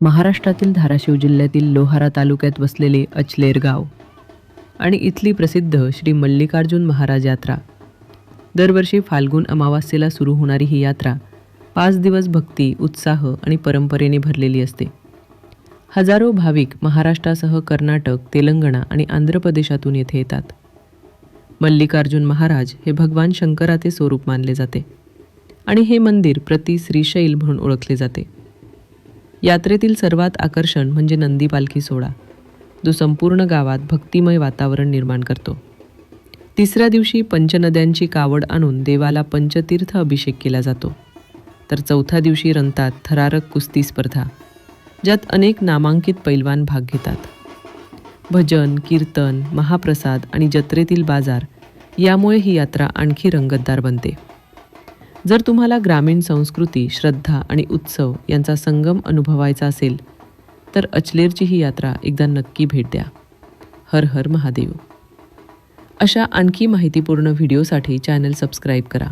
महाराष्ट्रातील धाराशिव जिल्ह्यातील लोहारा तालुक्यात वसलेले अचलेर गाव आणि इथली प्रसिद्ध श्री मल्लिकार्जुन महाराज यात्रा. दरवर्षी फाल्गुन अमावास्येला सुरू होणारी ही यात्रा 5 दिवस भक्ती, उत्साह आणि परंपरेने भरलेली असते. हजारो भाविक महाराष्ट्रासह कर्नाटक, तेलंगणा आणि आंध्र प्रदेशातून येथे येतात. मल्लिकार्जुन महाराज हे भगवान शंकराचे स्वरूप मानले जाते आणि हे मंदिर प्रति श्रीशैल म्हणून ओळखले जाते. यात्रेतील सर्वात आकर्षण म्हणजे नंदी पालखी सोहळा, जो संपूर्ण गावात भक्तिमय वातावरण निर्माण करतो. तिसऱ्या दिवशी पंचनद्यांची कावड आणून देवाला पंचतीर्थ अभिषेक केला जातो. तर चौथ्या दिवशी रंगतात थरारक कुस्ती स्पर्धा, ज्यात अनेक नामांकित पैलवान भाग घेतात. भजन, कीर्तन, महाप्रसाद आणि जत्रेतील बाजार यामुळे ही यात्रा आणखी रंगतदार बनते. जर तुम्हाला ग्रामीण संस्कृती, श्रद्धा आणि उत्सव यांचा संगम अनुभवायचा असेल तर अचलेरची ही यात्रा एकदा नक्की भेट द्या. हर हर महादेव. अशा आणखी माहितीपूर्ण व्हिडिओसाठी चॅनल सबस्क्राईब करा.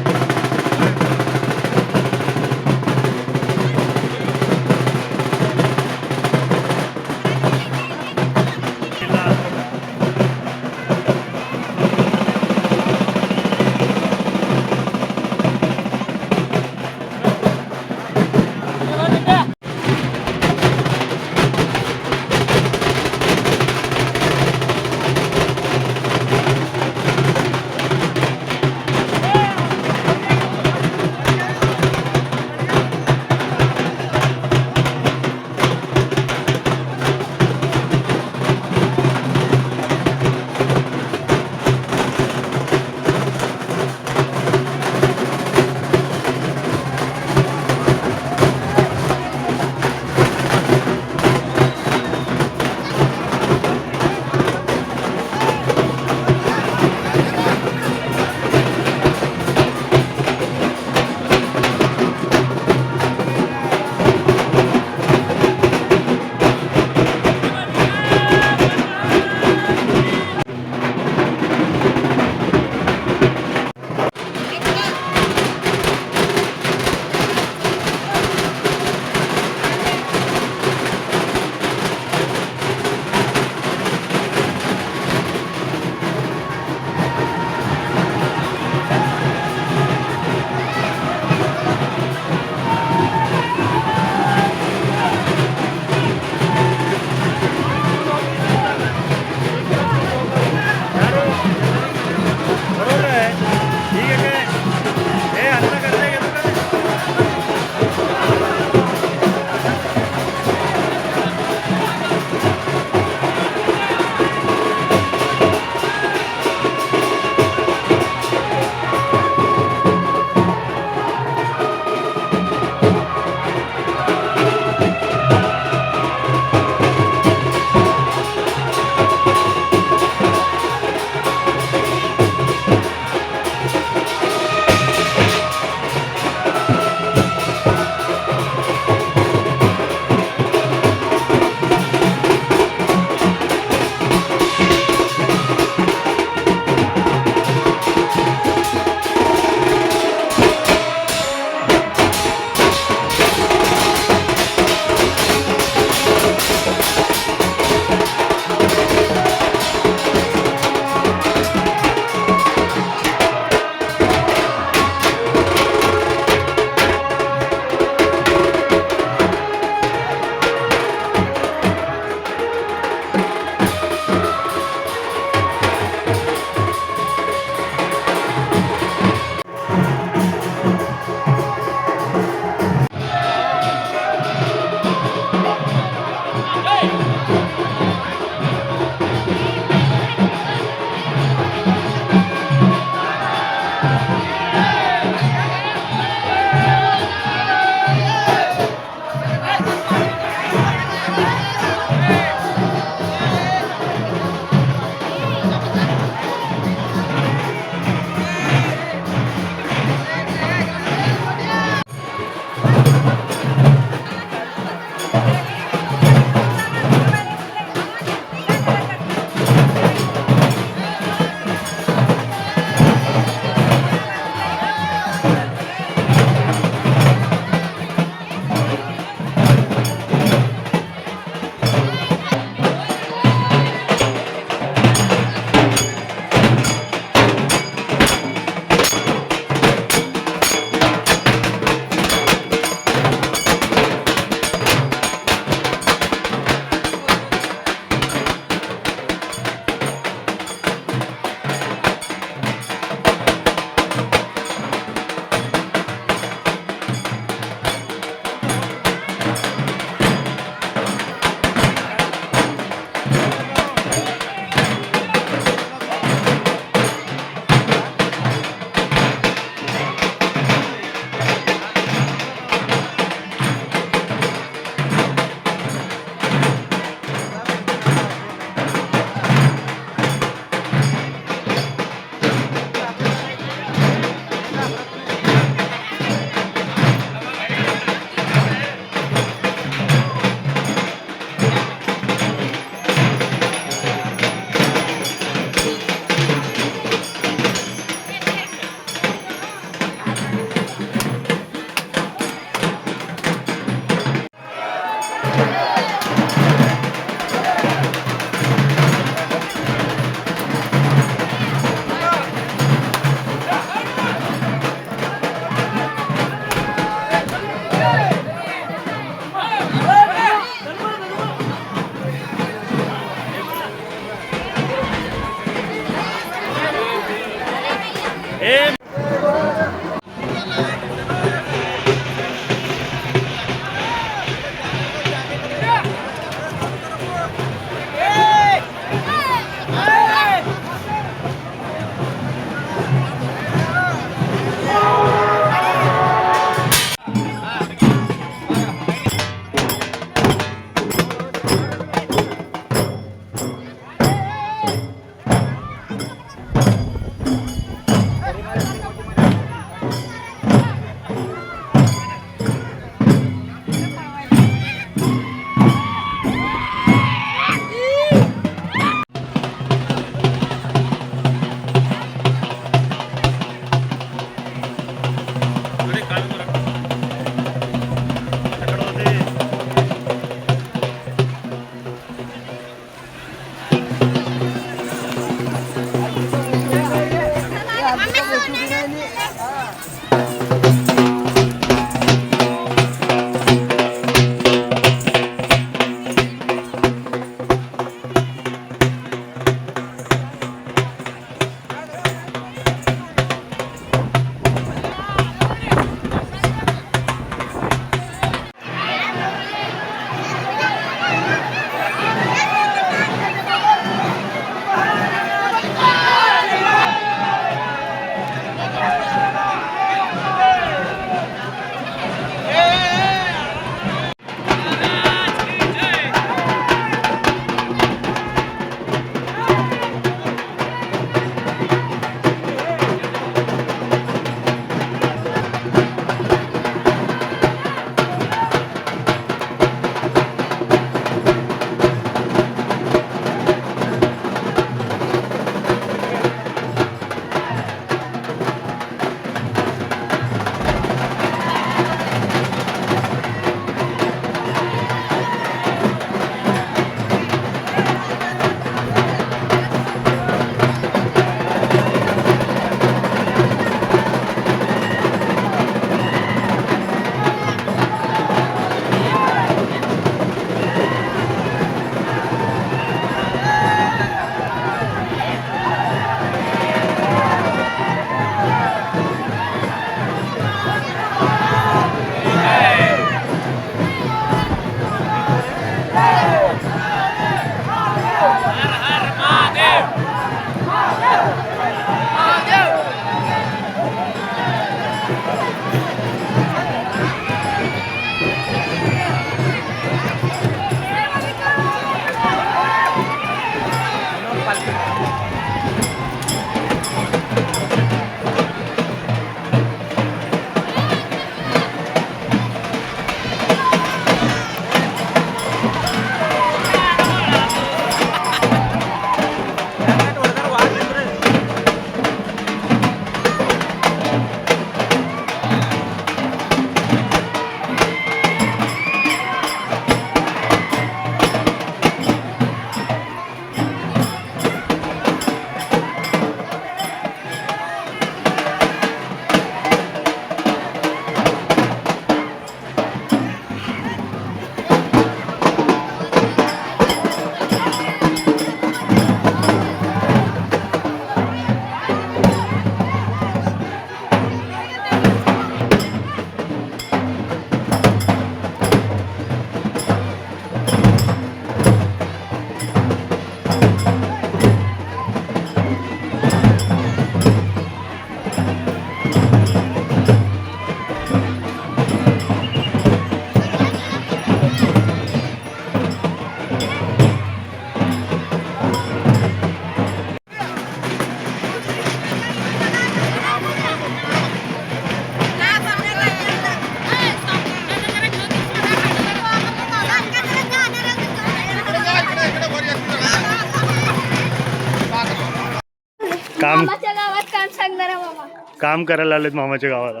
काम करायला आलेत मामाच्या गावाला.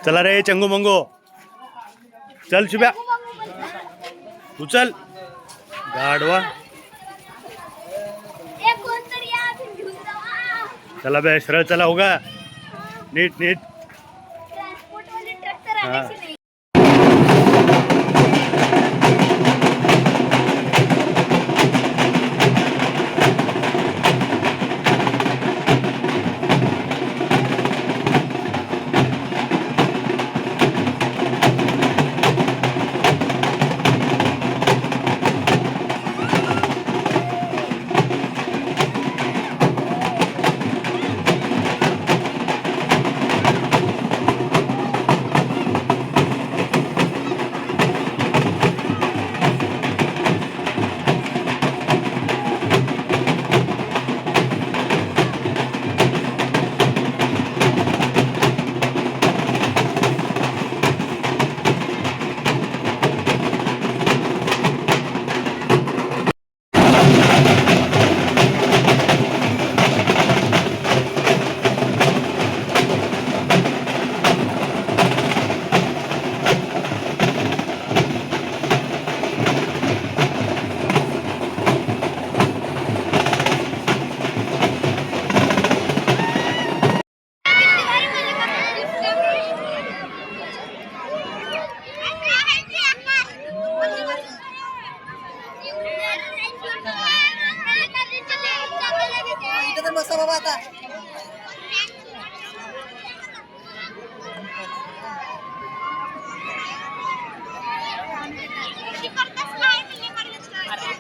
चला रे चंगू मंगो, चल शुभ्या उचल गाडवा. चला बे सरळ चला होगा नीट नीट. हा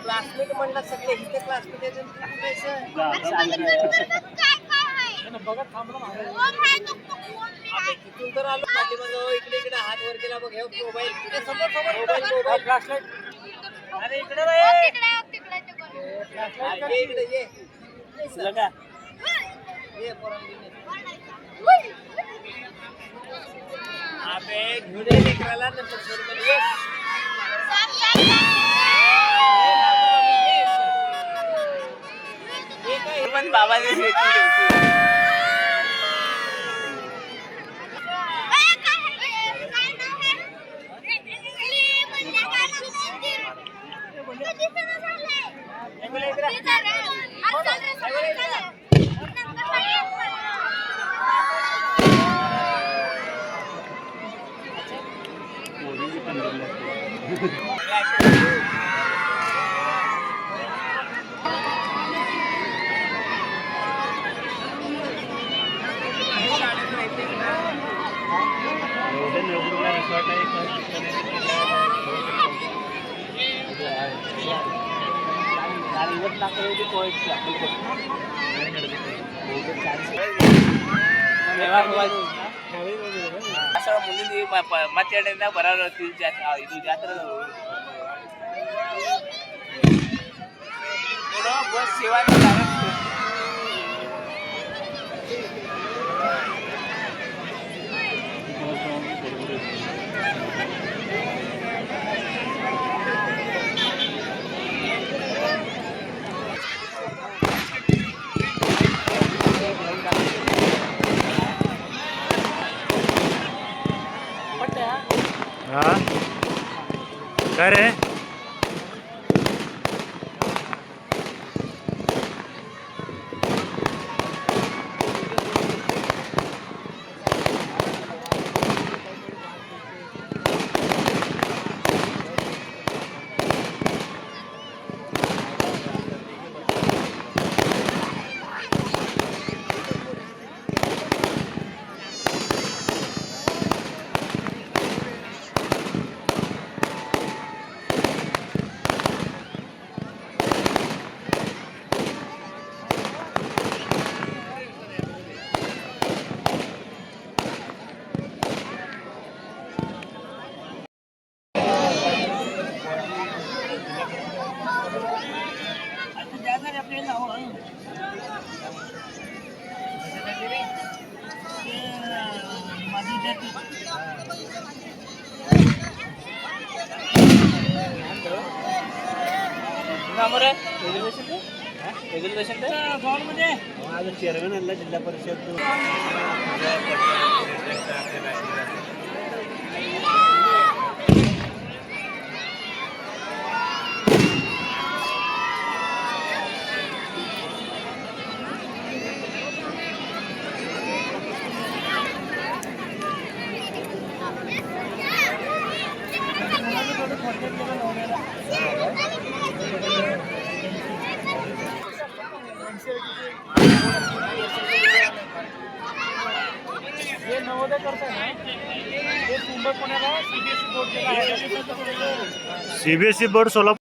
क्लासमेट म्हणलं सगळे इथे क्लासमेट बघा थांबला तिथून तर आलो पाठीमागं इकडे इकडे हात वर केला बघ हे मोबाईल समोर मोबाईल फ्लॅशलाईट. अरे इकडे ये इकडे ये लगा ये अबे घेऊन ये लेकराला नंतर सोडून ये. पण बाबा मुली ಮಾತಾಡಿದ ಬರೋರು ಇದು ಜಾತ್ರೆ ಬಸ್ ಸೇವಾ हाँ क्या रे Nomor ya? माझं चेअरमॅन आणला जिल्हा परिषद हे नवोदय करताय ना हे मुंबई पुण्याला सीबीएसई बोर्ड केला आहे सीबीएसई बोर्ड सोलापूर